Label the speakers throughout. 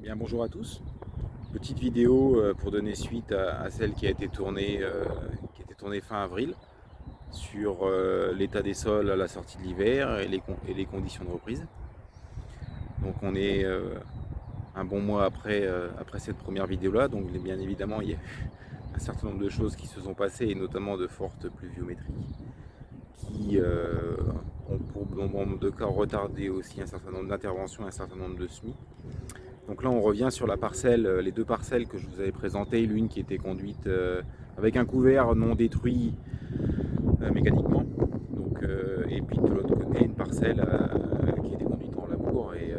Speaker 1: Bien, bonjour à tous. Petite vidéo pour donner suite à celle qui a été tournée fin avril sur l'état des sols à la sortie de l'hiver et les conditions de reprise. Donc on est un bon mois après cette première vidéo-là. Donc bien évidemment, il y a eu un certain nombre de choses qui se sont passées, et notamment de fortes pluviométries qui ont pour bon nombre de cas retardé aussi un certain nombre d'interventions, un certain nombre de semis. Donc là on revient sur la parcelle, les deux parcelles que je vous avais présentées, l'une qui était conduite avec un couvert non détruit mécaniquement, donc, et puis de l'autre côté une parcelle qui était conduite en labour et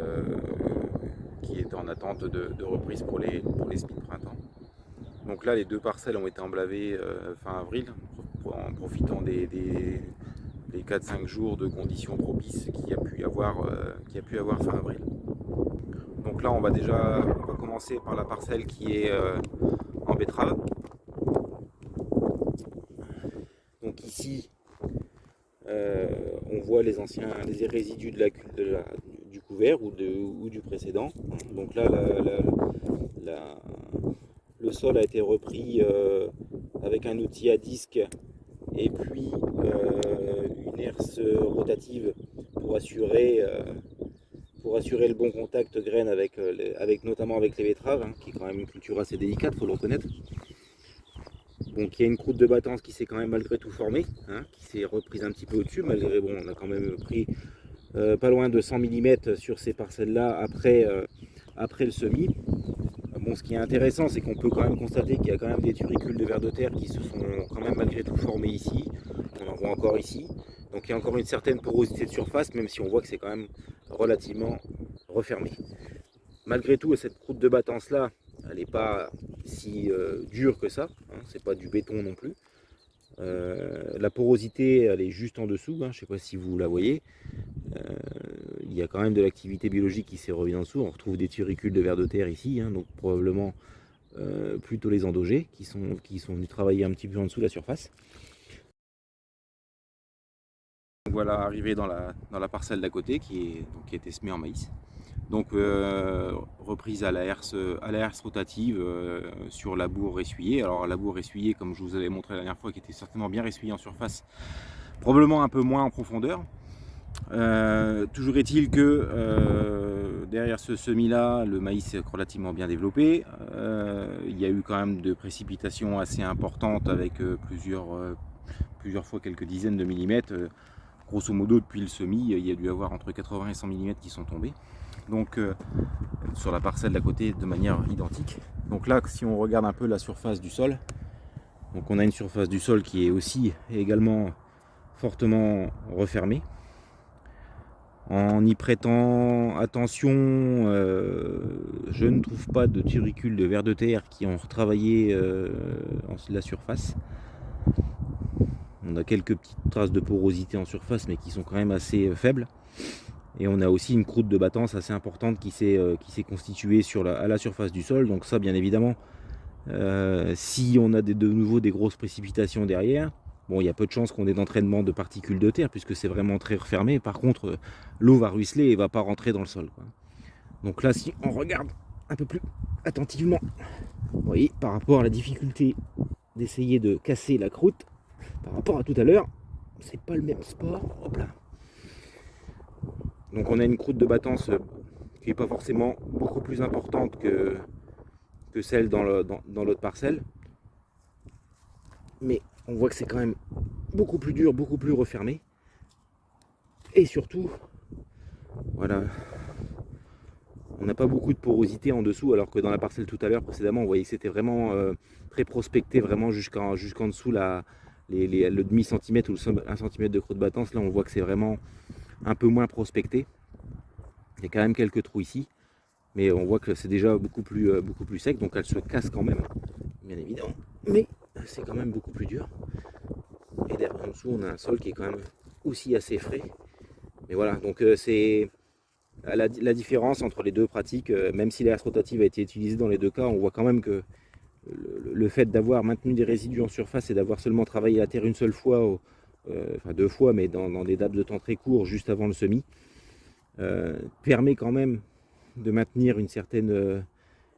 Speaker 1: qui était en attente de reprise pour les semis de printemps. Donc là les deux parcelles ont été emblavées fin avril, en profitant des 4-5 jours de conditions propices qu'il y a pu avoir fin avril. Donc là on va commencer par la parcelle qui est en betterave. Donc ici on voit les résidus du couvert ou du précédent. Donc là le sol a été repris avec un outil à disque et puis une herse rotative pour assurer le bon contact graine notamment avec les betteraves, hein, qui est quand même une culture assez délicate, il faut le reconnaître. Donc il y a une croûte de battance qui s'est quand même malgré tout formée, hein, qui s'est reprise un petit peu au-dessus, malgré on a quand même pris pas loin de 100 mm sur ces parcelles-là après le semis. Bon, ce qui est intéressant, c'est qu'on peut quand même constater qu'il y a quand même des turicules de vers de terre qui se sont quand même malgré tout formés ici. On en voit encore ici. Donc il y a encore une certaine porosité de surface, même si on voit que c'est quand même relativement refermé. Malgré tout, cette croûte de battance là, elle n'est pas si dure que ça, hein, c'est pas du béton non plus. La porosité, elle est juste en dessous, hein, je ne sais pas si vous la voyez. Il y a quand même de l'activité biologique qui s'est revenue en dessous. On retrouve des turicules de vers de terre ici, hein, donc probablement plutôt les endogés qui sont venus travailler un petit peu en dessous de la surface. Voilà, arrivé dans la parcelle d'à côté qui était semée en maïs. Donc reprise à la herse rotative sur labour essuyé. Alors labour essuyé, comme je vous avais montré la dernière fois, qui était certainement bien essuyé en surface, probablement un peu moins en profondeur. Toujours est-il que derrière ce semis là, le maïs est relativement bien développé. Il y a eu quand même de précipitations assez importantes avec plusieurs fois quelques dizaines de millimètres. Grosso modo, depuis le semis, il y a dû avoir entre 80 et 100 mm qui sont tombés. Donc sur la parcelle d'à côté de manière identique. Donc là, si on regarde un peu la surface du sol, donc on a une surface du sol qui est aussi également fortement refermée. En y prêtant attention, je ne trouve pas de turicules de vers de terre qui ont retravaillé la surface. On a quelques petites traces de porosité en surface, mais qui sont quand même assez faibles. Et on a aussi une croûte de battance assez importante qui s'est constituée à la surface du sol. Donc ça, bien évidemment, si on a de nouveau des grosses précipitations derrière, bon, il y a peu de chances qu'on ait d'entraînement de particules de terre, puisque c'est vraiment très refermé. Par contre, l'eau va ruisseler et ne va pas rentrer dans le sol, quoi. Donc là, si on regarde un peu plus attentivement, vous voyez, par rapport à la difficulté d'essayer de casser la croûte, par rapport à tout à l'heure, c'est pas le même sport. Hop là. Donc on a une croûte de battance qui n'est pas forcément beaucoup plus importante que celle dans l'autre parcelle. Mais on voit que c'est quand même beaucoup plus dur, beaucoup plus refermé. Et surtout, voilà, on n'a pas beaucoup de porosité en dessous, alors que dans la parcelle tout à l'heure précédemment, vous voyez que c'était vraiment très prospecté, vraiment jusqu'en dessous le demi-centimètre ou le 1 cm de croûte de battance. Là on voit que c'est vraiment un peu moins prospecté. Il y a quand même quelques trous ici, mais on voit que c'est déjà beaucoup plus sec, donc elle se casse quand même, bien évidemment, mais c'est quand même beaucoup plus dur. Et derrière en dessous on a un sol qui est quand même aussi assez frais. Mais voilà, donc c'est la différence entre les deux pratiques, même si l'herse rotative a été utilisée dans les deux cas, on voit quand même que le fait d'avoir maintenu des résidus en surface et d'avoir seulement travaillé la terre une seule fois, enfin 2 fois, mais dans des dates de temps très courts juste avant le semis, permet quand même de maintenir une certaine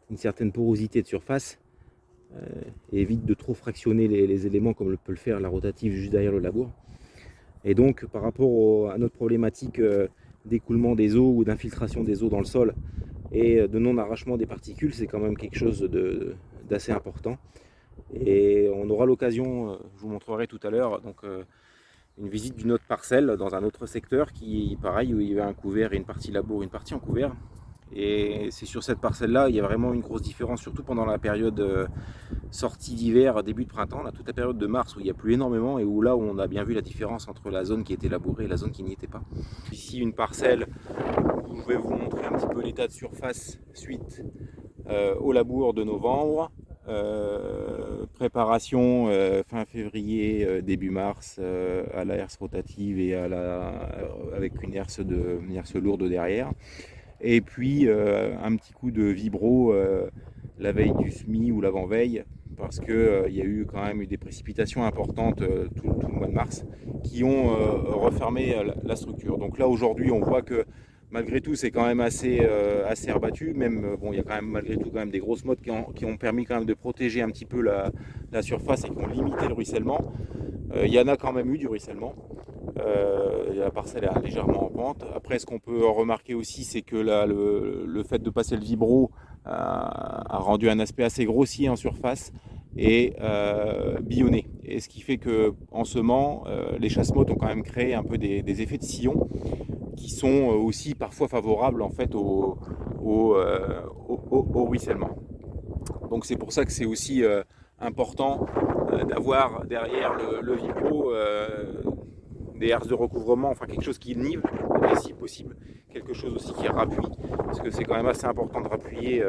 Speaker 1: une certaine porosité de surface et évite de trop fractionner les éléments comme peut le faire la rotative juste derrière le labour. Et donc par rapport à notre problématique d'écoulement des eaux ou d'infiltration des eaux dans le sol et de non-arrachement des particules, c'est quand même quelque chose d'assez important. Et on aura l'occasion, je vous montrerai tout à l'heure, donc une visite d'une autre parcelle dans un autre secteur qui, pareil, où il y a un couvert et une partie labour, une partie en couvert. Et c'est sur cette parcelle-là, il y a vraiment une grosse différence, surtout pendant la période sortie d'hiver, début de printemps, là, toute la période de mars où il y a plu énormément et où là où on a bien vu la différence entre la zone qui était labourée et la zone qui n'y était pas. Ici une parcelle où je vais vous montrer un petit peu l'état de surface suite au labour de novembre. Préparation fin février, début mars à la herse rotative et avec une herse lourde derrière. Et puis un petit coup de vibro la veille du semis ou l'avant-veille, parce qu'il y a eu quand même des précipitations importantes tout le mois de mars qui ont refermé la structure. Donc là aujourd'hui on voit que malgré tout c'est quand même assez rebattu, même bon, il y a quand même malgré tout quand même des grosses mottes qui ont permis quand même de protéger un petit peu la surface et qui ont limité le ruissellement. Il y en a quand même eu du ruissellement. La parcelle est légèrement en pente. Après, ce qu'on peut remarquer aussi, c'est que là, le fait de passer le vibro a rendu un aspect assez grossier en surface et billonné. Et ce qui fait qu'en semant, les chasse-mottes ont quand même créé un peu des effets de sillon qui sont aussi parfois favorables en fait au ruissellement. Donc c'est pour ça que c'est aussi important d'avoir derrière le vibro des herses de recouvrement, enfin quelque chose qui nive, et si possible quelque chose aussi qui rappuie, parce que c'est quand même assez important de rappuyer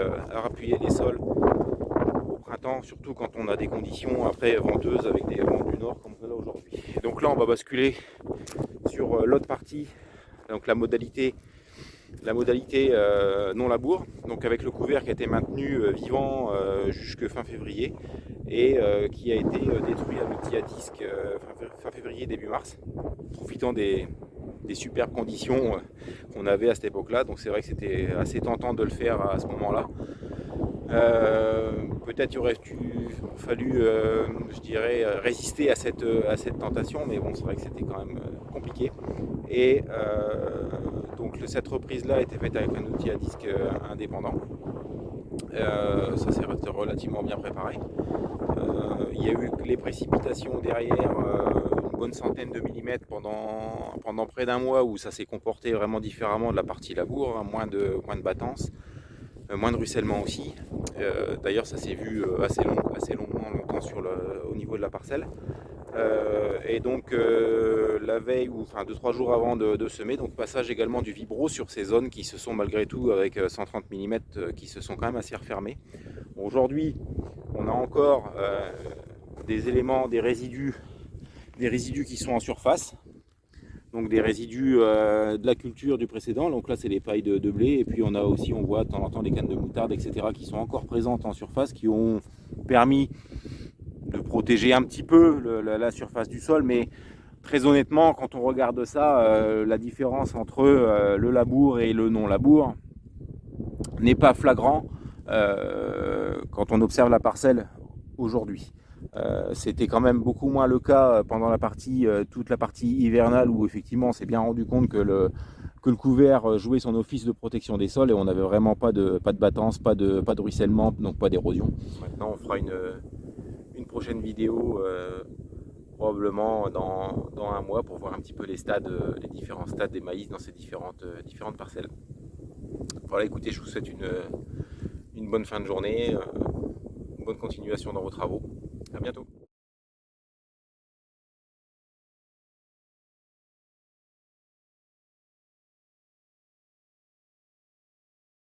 Speaker 1: les sols au printemps, surtout quand on a des conditions après venteuses avec des vents du nord comme là aujourd'hui. Donc là on va basculer sur l'autre partie, donc la modalité non labour, donc avec le couvert qui a été maintenu vivant jusque fin février et qui a été détruit à l'outil à disque fin février début mars, profitant des superbes conditions qu'on avait à cette époque-là. Donc c'est vrai que c'était assez tentant de le faire à ce moment-là. Peut-être il aurait fallu, je dirais, résister à cette tentation, mais bon, c'est vrai que c'était quand même compliqué. Et donc cette reprise-là a été faite avec un outil à disque indépendant. Ça s'est relativement bien préparé. Il y a eu les précipitations derrière, une bonne centaine de millimètres pendant près d'un mois où ça s'est comporté vraiment différemment de la partie labour, hein, moins de battance. Moins de ruissellement aussi. D'ailleurs, ça s'est vu assez longtemps au niveau de la parcelle. Et donc, la veille, ou enfin 2-3 jours avant de semer, donc passage également du vibro sur ces zones qui se sont malgré tout, avec 130 mm, qui se sont quand même assez refermées. Bon, aujourd'hui, on a encore des éléments, des résidus qui sont en surface. Donc des résidus de la culture du précédent, donc là c'est les pailles de blé, et puis on voit de temps en temps les cannes de moutarde, etc. qui sont encore présentes en surface, qui ont permis de protéger un petit peu la surface du sol, mais très honnêtement, quand on regarde ça, la différence entre le labour et le non-labour n'est pas flagrant quand on observe la parcelle aujourd'hui. C'était quand même beaucoup moins le cas pendant toute la partie hivernale où effectivement on s'est bien rendu compte que le couvert jouait son office de protection des sols et on n'avait vraiment pas de battance, pas de ruissellement, donc pas d'érosion. Maintenant on fera une prochaine vidéo probablement dans un mois pour voir un petit peu les différents stades des maïs dans ces différentes parcelles. Voilà, écoutez, je vous souhaite une bonne fin de journée, une bonne continuation dans vos travaux. À bientôt.